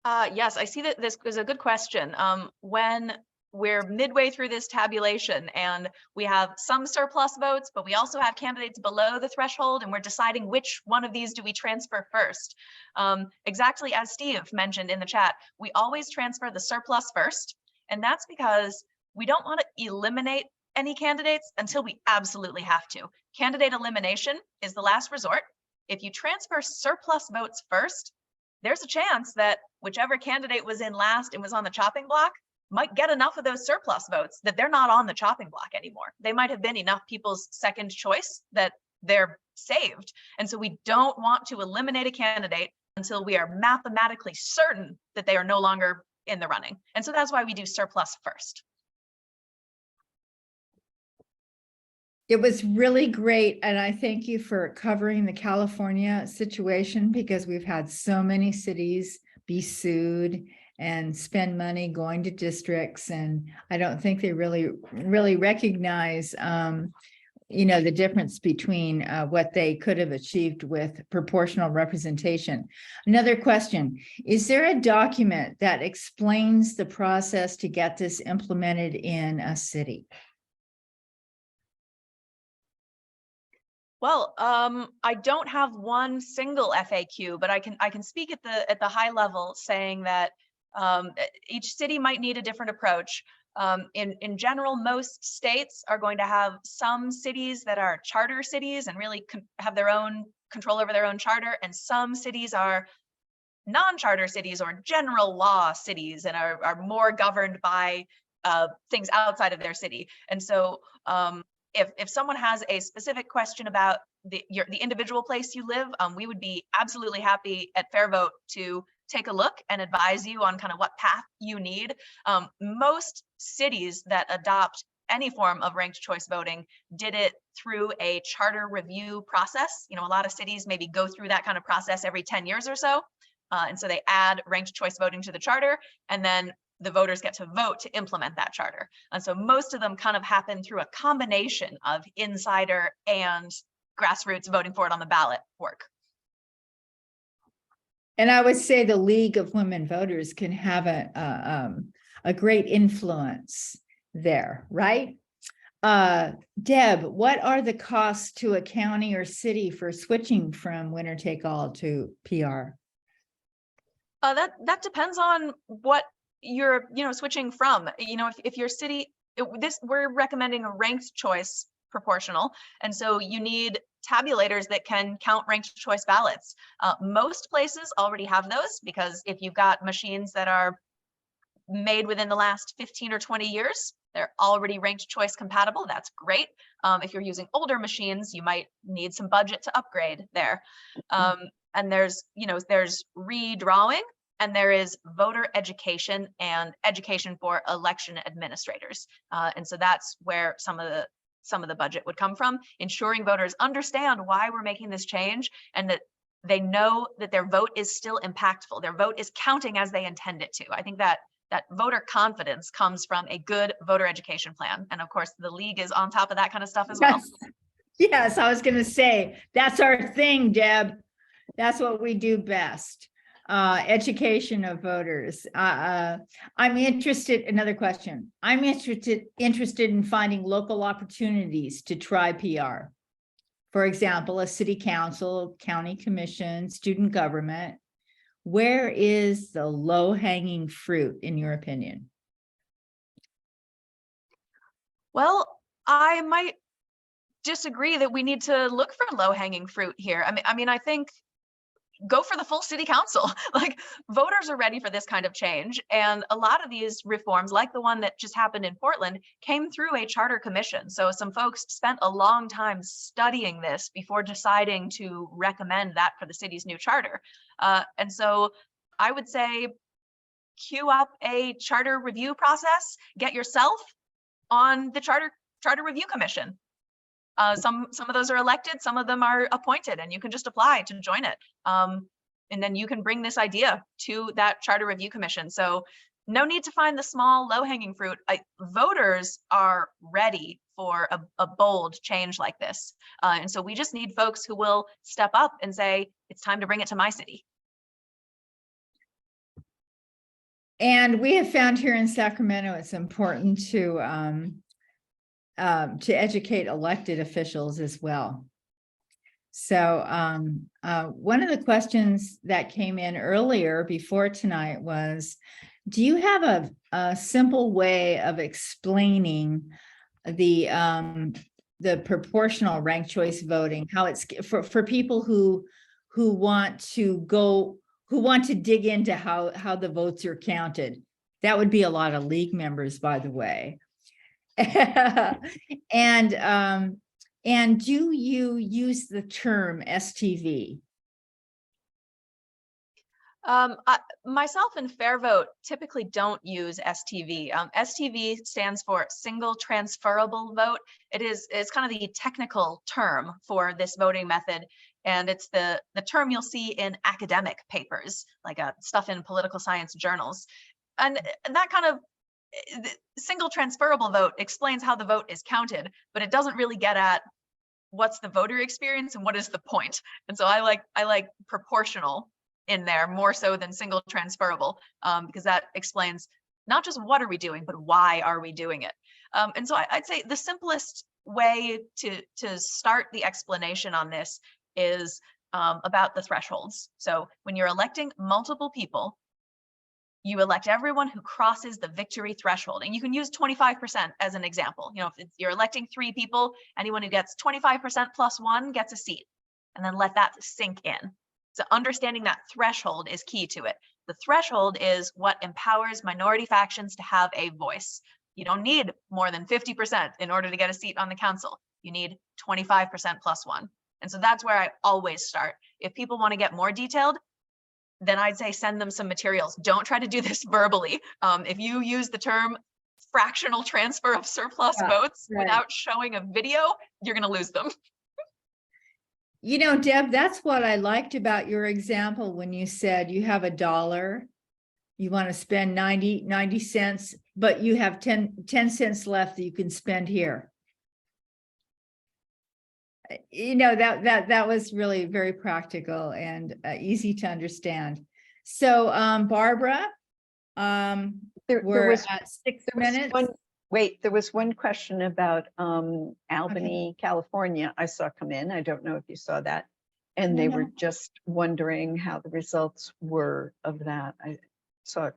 [SPEAKER 2] Yes, I see that this is a good question. When we're midway through this tabulation and we have some surplus votes, but we also have candidates below the threshold, and we're deciding which one of these do we transfer first. Exactly as Steve mentioned in the chat, we always transfer the surplus first, and that's because we don't want to eliminate any candidates until we absolutely have to. Candidate elimination is the last resort. If you transfer surplus votes first, there's a chance that whichever candidate was in last and was on the chopping block might get enough of those surplus votes that they're not on the chopping block anymore. They might have been enough people's second choice that they're saved. And so we don't want to eliminate a candidate until we are mathematically certain that they are no longer in the running. And so that's why we do surplus first.
[SPEAKER 3] It was really great. And I thank you for covering the California situation, because we've had so many cities be sued and spend money going to districts. And I don't think they really recognize, the difference between what they could have achieved with proportional representation. Another question, is there a document that explains the process to get this implemented in a city?
[SPEAKER 2] Well, I don't have one single FAQ, but I can speak at the high level, saying that each city might need a different approach. In general, most states are going to have some cities that are charter cities and really have their own control over their own charter, and some cities are non-charter cities or general law cities and are more governed by things outside of their city. And so if someone has a specific question about the individual place you live, we would be absolutely happy at FairVote to take a look and advise you on kind of what path you need. Most cities that adopt any form of ranked choice voting did it through a charter review process. A lot of cities maybe go through that kind of process every 10 years or so. And so they add ranked choice voting to the charter, and then the voters get to vote to implement that charter. And so most of them kind of happen through a combination of insider and grassroots voting for it on the ballot work.
[SPEAKER 3] And I would say the League of Women Voters can have a great influence there, right? Deb, what are the costs to a county or city for switching from winner take all to PR?
[SPEAKER 2] That depends on what you're switching from. If your city, we're recommending a ranked choice proportional, and so you need tabulators that can count ranked choice ballots. Most places already have those, because if you've got machines that are made within the last 15 or 20 years, they're already ranked choice compatible. That's great. If you're using older machines, you might need some budget to upgrade there. And there's redrawing, and there is voter education and education for election administrators. And so that's where some of the budget would come from, ensuring voters understand why we're making this change, and that they know that their vote is still impactful. Their vote is counting as they intend it to. I think that voter confidence comes from a good voter education plan. And of course, the league is on top of that kind of stuff as well.
[SPEAKER 3] Yes, I was going to say, that's our thing, Deb. That's what we do best. Education of voters. I'm interested, another question. I'm interested in finding local opportunities to try PR. For example, a city council, county commission, student government. Where is the low-hanging fruit, in your opinion?
[SPEAKER 2] Well, I might disagree that we need to look for low-hanging fruit here. I mean, I think go for the full city council. Like, voters are ready for this kind of change. And a lot of these reforms, like the one that just happened in Portland, came through a charter commission. So some folks spent a long time studying this before deciding to recommend that for the city's new charter. And so I would say queue up a charter review process, get yourself on the charter review commission. Some of those are elected, some of them are appointed, and you can just apply to join it. And then you can bring this idea to that charter review commission. So no need to find the small low-hanging fruit. Voters are ready for a bold change like this. And so we just need folks who will step up and say, it's time to bring it to my city.
[SPEAKER 3] And we have found here in Sacramento, it's important to educate elected officials as well. So one of the questions that came in earlier before tonight was, do you have a simple way of explaining the proportional ranked choice voting, how it's for people who want to dig into how the votes are counted? That would be a lot of league members, by the way. And do you use the term STV?
[SPEAKER 2] Myself and FairVote typically don't use STV. STV stands for single transferable vote. It's kind of the technical term for this voting method. And it's the term you'll see in academic papers, like stuff in political science journals. And that kind of single transferable vote explains how the vote is counted, but it doesn't really get at what's the voter experience and what is the point. And so I like proportional in there more so than single transferable, because that explains not just what are we doing, but why are we doing it. And so I'd say the simplest way to start the explanation on this is about the thresholds. So when you're electing multiple people, you elect everyone who crosses the victory threshold. And you can use 25% as an example. You know, if you're electing 3 people, anyone who gets 25% plus 1 gets a seat. And then let that sink in. So understanding that threshold is key to it. The threshold is what empowers minority factions to have a voice. You don't need more than 50% in order to get a seat on the council. You need 25% plus 1. And so that's where I always start. If people want to get more detailed, then I'd say send them some materials. Don't try to do this verbally. If you use the term fractional transfer of surplus votes without showing a video, you're going to lose them.
[SPEAKER 3] You know, Deb, that's what I liked about your example when you said you have $1, you want to spend 90 cents, but you have 10 cents left that you can spend here. You know, that was really very practical and easy to understand. So Barbara, we're at 6 minutes.
[SPEAKER 1] There was one question about Albany, California, I saw come in. I don't know if you saw that. And they were just wondering how the results were of that. I saw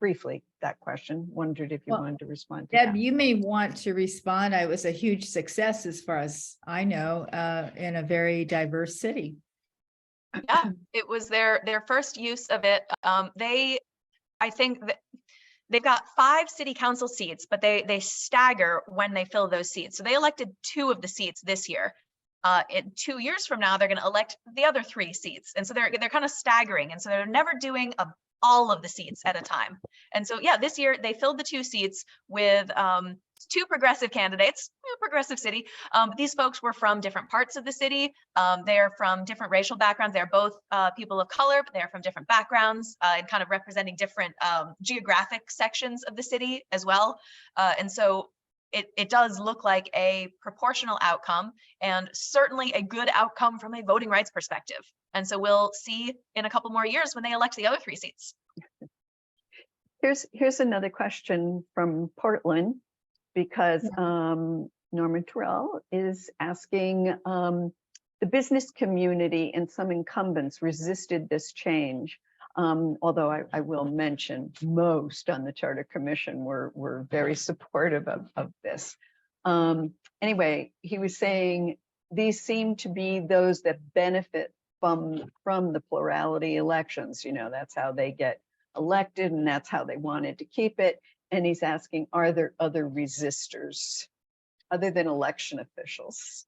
[SPEAKER 1] briefly that question, wondered if you wanted to respond to
[SPEAKER 3] Deb,
[SPEAKER 1] that.
[SPEAKER 3] you may want to respond. It was a huge success as far as I know, in a very diverse city.
[SPEAKER 2] Yeah, it was their first use of it. I think that they've got 5 city council seats, but they stagger when they fill those seats. So they elected 2 of the seats this year. In 2 years from now, they're going to elect the other 3 seats. And so they're kind of staggering. And so they're never doing all of the seats at a time. And so, yeah, this year they filled the 2 seats with two progressive candidates, progressive city. These folks were from different parts of the city. They're from different racial backgrounds. They're both people of color, but they're from different backgrounds and kind of representing different geographic sections of the city as well. And so it does look like a proportional outcome, and certainly a good outcome from a voting rights perspective. And so we'll see in a couple more years when they elect the other 3 seats.
[SPEAKER 1] Here's another question from Portland, because Norman Terrell is asking, the business community and some incumbents resisted this change. Although I will mention most on the Charter Commission were very supportive of this. Anyway, he was saying these seem to be those that benefit from the plurality elections. You know, that's how they get elected, and that's how they wanted to keep it. And he's asking, are there other resistors other than election officials?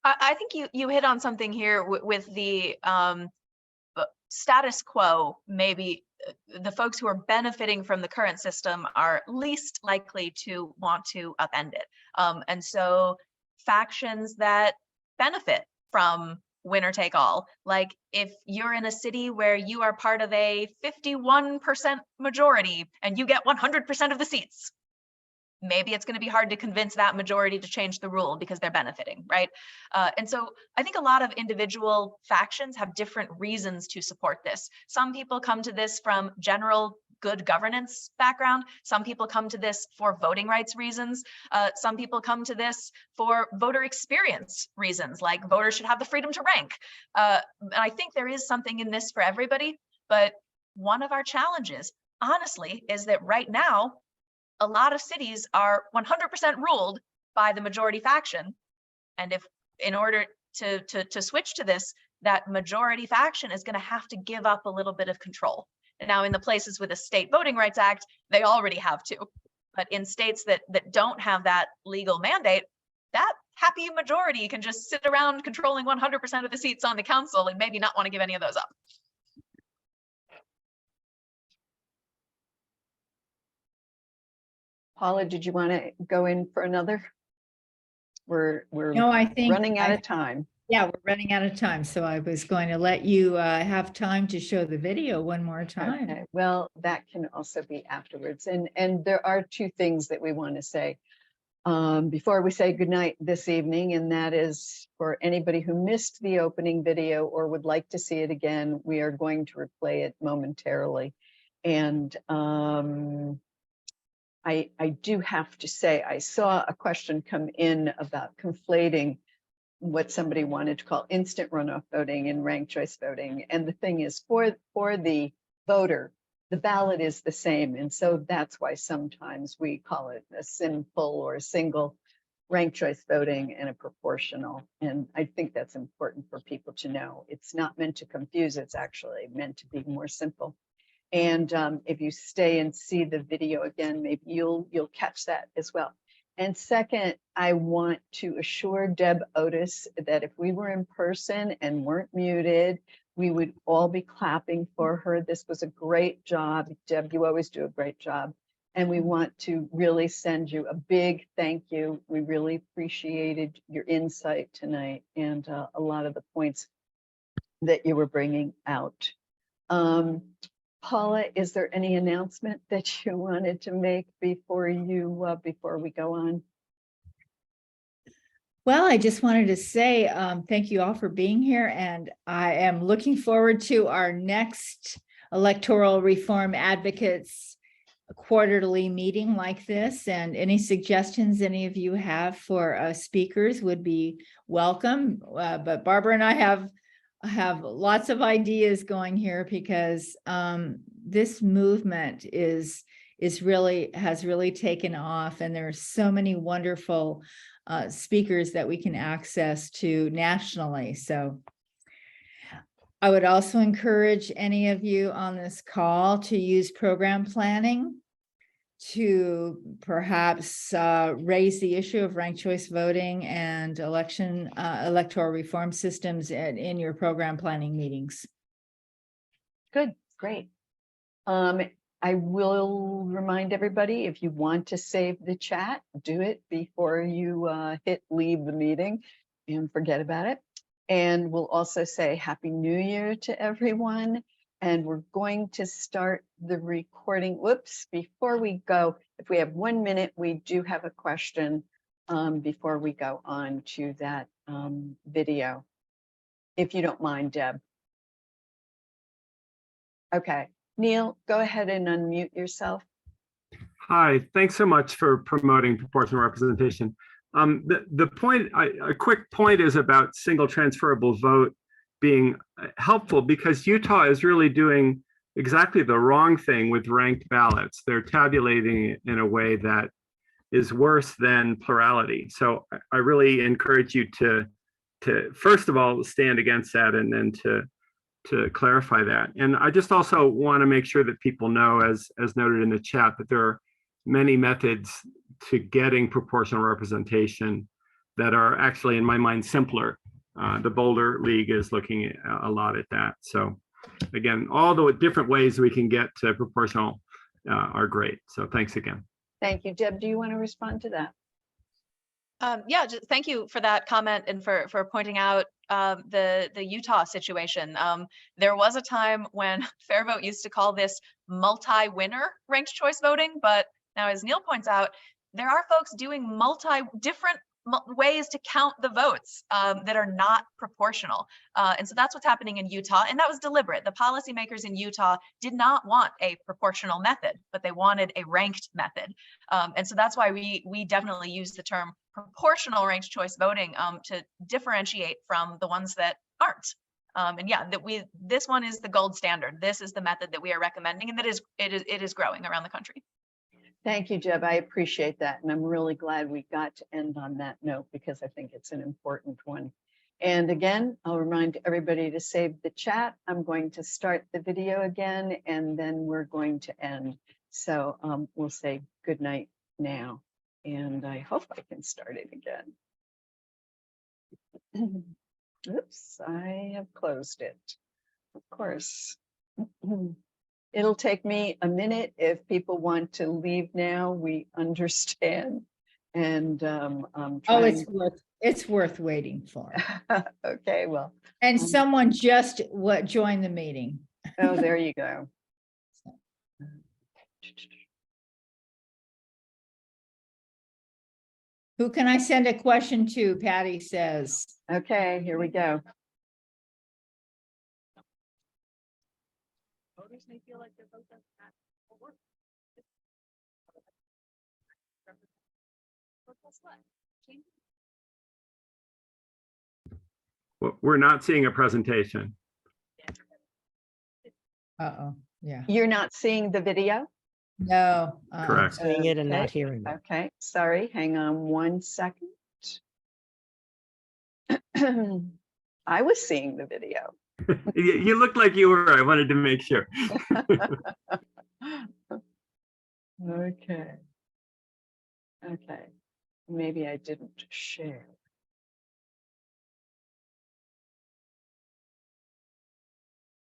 [SPEAKER 2] I think you hit on something here with the status quo. Maybe the folks who are benefiting from the current system are least likely to want to upend it. And so factions that benefit from winner take all, like if you're in a city where you are part of a 51% majority and you get 100% of the seats, maybe it's going to be hard to convince that majority to change the rule because they're benefiting, right? And so I think a lot of individual factions have different reasons to support this. Some people come to this from general good governance background. Some people come to this for voting rights reasons. Some people come to this for voter experience reasons, like voters should have the freedom to rank. And I think there is something in this for everybody. But one of our challenges, honestly, is that right now, a lot of cities are 100% ruled by the majority faction. And if in order to switch to this, that majority faction is going to have to give up a little bit of control. And now in the places with a state voting rights act, they already have to. But in states that don't have that legal mandate, that happy majority can just sit around controlling 100% of the seats on the council and maybe not want to give any of those up.
[SPEAKER 1] Paula, did you want to go in for another? We're
[SPEAKER 3] No, I think
[SPEAKER 1] running out of time.
[SPEAKER 3] Yeah, we're running out of time. So I was going to let you have time to show the video one more time.
[SPEAKER 1] Okay. Well, that can also be afterwards. And there are 2 things that we want to say before we say goodnight this evening. And that is, for anybody who missed the opening video or would like to see it again, we are going to replay it momentarily. And I do have to say, I saw a question come in about conflating what somebody wanted to call instant runoff voting and ranked choice voting. And the thing is, for the voter, the ballot is the same. And so that's why sometimes we call it a simple or a single ranked choice voting and a proportional. And I think that's important for people to know. It's not meant to confuse, it's actually meant to be more simple. And if you stay and see the video again, maybe you'll catch that as well. And second, I want to assure Deb Otis that if we were in person and weren't muted, we would all be clapping for her. This was a great job. Deb, you always do a great job. And we want to really send you a big thank you. We really appreciated your insight tonight and a lot of the points that you were bringing out. Paula, is there any announcement that you wanted to make before we go on?
[SPEAKER 3] Well, I just wanted to say thank you all for being here, and I am looking forward to our next electoral reform advocates quarterly meeting like this, and any suggestions any of you have for speakers would be welcome. But Barbara and I have lots of ideas going here because this movement has really taken off, and there are so many wonderful speakers that we can access to nationally. So I would also encourage any of you on this call to use program planning to perhaps raise the issue of ranked choice voting and electoral reform systems in your program planning meetings.
[SPEAKER 1] Good, great. I will remind everybody, if you want to save the chat, do it before you hit leave the meeting and forget about it. And we'll also say Happy New Year to everyone. And we're going to start the recording. Whoops, before we go, if we have 1 minute, we do have a question before we go on to that video. If you don't mind, Deb. Okay, Neil, go ahead and unmute yourself.
[SPEAKER 7] Hi, thanks so much for promoting proportional representation. The point, a quick point is about single transferable vote being helpful because Utah is really doing exactly the wrong thing with ranked ballots. They're tabulating it in a way that is worse than plurality. So I really encourage you to first of all, stand against that and then to clarify that. And I just also want to make sure that people know, as noted in the chat, that there are many methods to getting proportional representation that are actually, in my mind, simpler. The Boulder League is looking a lot at that. So again, all the different ways we can get to proportional are great. So thanks again.
[SPEAKER 1] Thank you. Deb, do you want to respond to that?
[SPEAKER 2] Yeah, thank you for that comment and for pointing out the Utah situation. There was a time when FairVote used to call this multi-winner ranked choice voting, but now, as Neil points out, there are folks doing different ways to count the votes that are not proportional. And so that's what's happening in Utah, and that was deliberate. The policymakers in Utah did not want a proportional method, but they wanted a ranked method. And so that's why we definitely use the term proportional ranked choice voting to differentiate from the ones that aren't. And yeah, this one is the gold standard. This is the method that we are recommending, and that it is growing around the country.
[SPEAKER 1] Thank you, Deb. I appreciate that. And I'm really glad we got to end on that note because I think it's an important one. And again, I'll remind everybody to save the chat. I'm going to start the video again, and then we're going to end. So we'll say good night now. And I hope I can start it again. Oops, I have closed it. Of course. It'll take me a minute. If people want to leave now, we understand. And
[SPEAKER 3] it's worth waiting for.
[SPEAKER 1] Okay, well.
[SPEAKER 3] And someone just joined the meeting.
[SPEAKER 1] Oh, there you go.
[SPEAKER 3] Who can I send a question to? Patty says.
[SPEAKER 1] Okay, here we go. Voters may feel like their vote doesn't matter or work.
[SPEAKER 7] Well, we're not seeing a presentation.
[SPEAKER 3] Uh-oh, yeah.
[SPEAKER 1] You're not seeing the video?
[SPEAKER 3] No.
[SPEAKER 7] Correct.
[SPEAKER 4] Seeing it and
[SPEAKER 1] Okay.
[SPEAKER 4] not hearing it.
[SPEAKER 1] Okay, sorry, hang on 1 second. I was seeing the video.
[SPEAKER 7] You looked like you were. I wanted to make sure.
[SPEAKER 1] Okay. Okay, maybe I didn't share.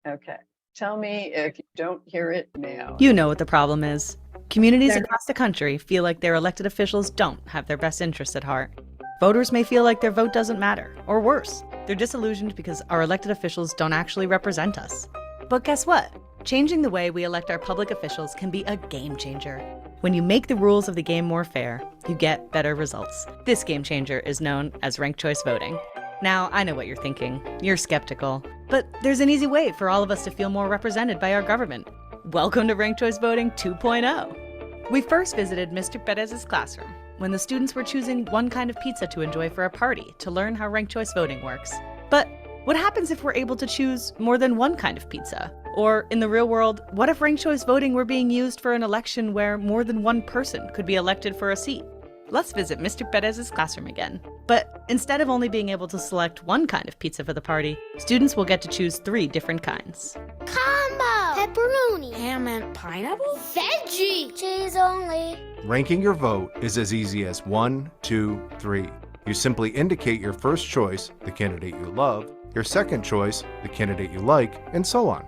[SPEAKER 1] Okay, tell me if you don't hear it now.
[SPEAKER 4] You know what the problem is. Communities
[SPEAKER 3] They're-
[SPEAKER 4] across the country feel like their elected officials don't have their best interests at heart. Voters may feel like their vote doesn't matter, or worse, they're disillusioned because our elected officials don't actually represent us. But guess what? Changing the way we elect our public officials can be a game changer. When you make the rules of the game more fair, you get better results. This game changer is known as ranked choice voting. Now, I know what you're thinking. You're skeptical. But there's an easy way for all of us to feel more represented by our government. Welcome to Ranked Choice Voting 2.0. We first visited Mr. Perez's classroom when the students were choosing one kind of pizza to enjoy for a party to learn how ranked choice voting works. But what happens if we're able to choose more than one kind of pizza? Or in the real world, what if ranked choice voting were being used for an election where more than one person could be elected for a seat? Let's visit Mr. Perez's classroom again. But instead of only being able to select one kind of pizza for the party, students will get to choose 3 different kinds.
[SPEAKER 5] Combo! Pepperoni!
[SPEAKER 8] Ham and pineapple?
[SPEAKER 5] Veggie! Cheese only!
[SPEAKER 6] Ranking your vote is as easy as 1, 2, 3. You simply indicate your first choice, the candidate you love, your second choice, the candidate you like, and so on.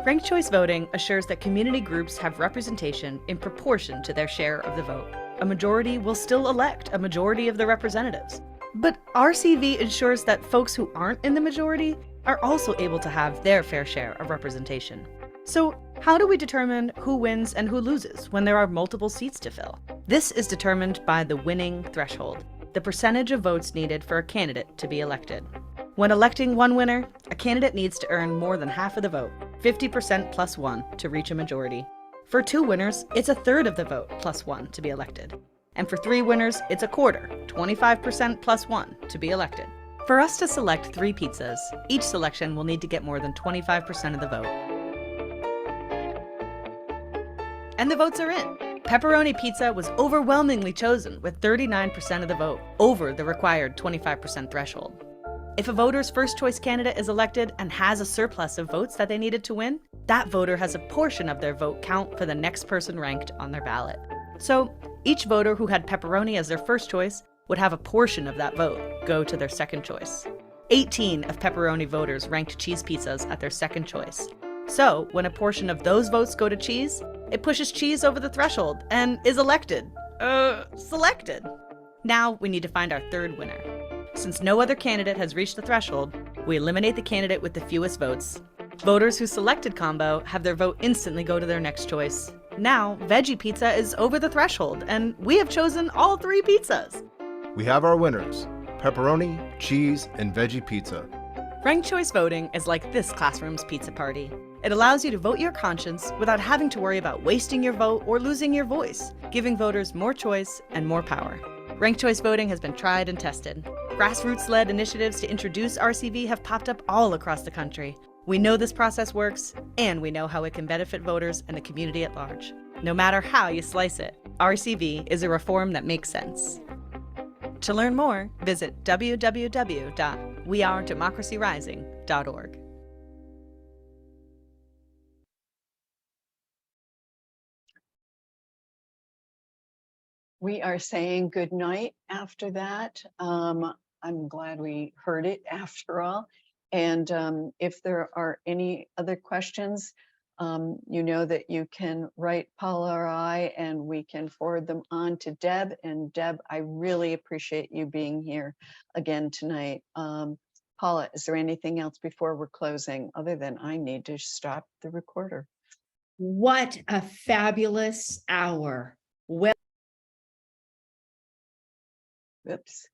[SPEAKER 4] Ranked choice voting assures that community groups have representation in proportion to their share of the vote. A majority will still elect a majority of the representatives. But RCV ensures that folks who aren't in the majority are also able to have their fair share of representation. So, how do we determine who wins and who loses when there are multiple seats to fill? This is determined by the winning threshold, the percentage of votes needed for a candidate to be elected. When electing one winner, a candidate needs to earn more than half of the vote, 50% plus 1, to reach a majority. For 2 winners, it's a third of the vote plus 1 to be elected. And for 3 winners, it's a quarter, 25% plus 1, to be elected. For us to select 3 pizzas, each selection will need to get more than 25% of the vote. And the votes are in. Pepperoni pizza was overwhelmingly chosen with 39% of the vote, over the required 25% threshold. If a voter's first choice candidate is elected and has a surplus of votes that they needed to win, that voter has a portion of their vote count for the next person ranked on their ballot. So each voter who had pepperoni as their first choice would have a portion of that vote go to their second choice. 18 of pepperoni voters ranked cheese pizzas at their second choice. So when a portion of those votes go to cheese, it pushes cheese over the threshold and is selected. Now we need to find our third winner. Since no other candidate has reached the threshold, we eliminate the candidate with the fewest votes. Voters who selected combo have their vote instantly go to their next choice. Now, veggie pizza is over the threshold, and we have chosen all 3 pizzas.
[SPEAKER 6] We have our winners: pepperoni, cheese, and veggie pizza.
[SPEAKER 4] Ranked choice voting is like this classroom's pizza party. It allows you to vote your conscience without having to worry about wasting your vote or losing your voice, giving voters more choice and more power. Ranked choice voting has been tried and tested. Grassroots-led initiatives to introduce RCV have popped up all across the country. We know this process works, and we know how it can benefit voters and the community at large. No matter how you slice it, RCV is a reform that makes sense. To learn more, visit www.wearedemocracyrising.org.
[SPEAKER 1] We are saying good night after that. I'm glad we heard it after all. And if there are any other questions, you know that you can write Paula or I, and we can forward them on to Deb. And Deb, I really appreciate you being here again tonight. Paula, is there anything else before we're closing, other than I need to stop the recorder?
[SPEAKER 3] What a fabulous hour. Well,
[SPEAKER 1] Oops.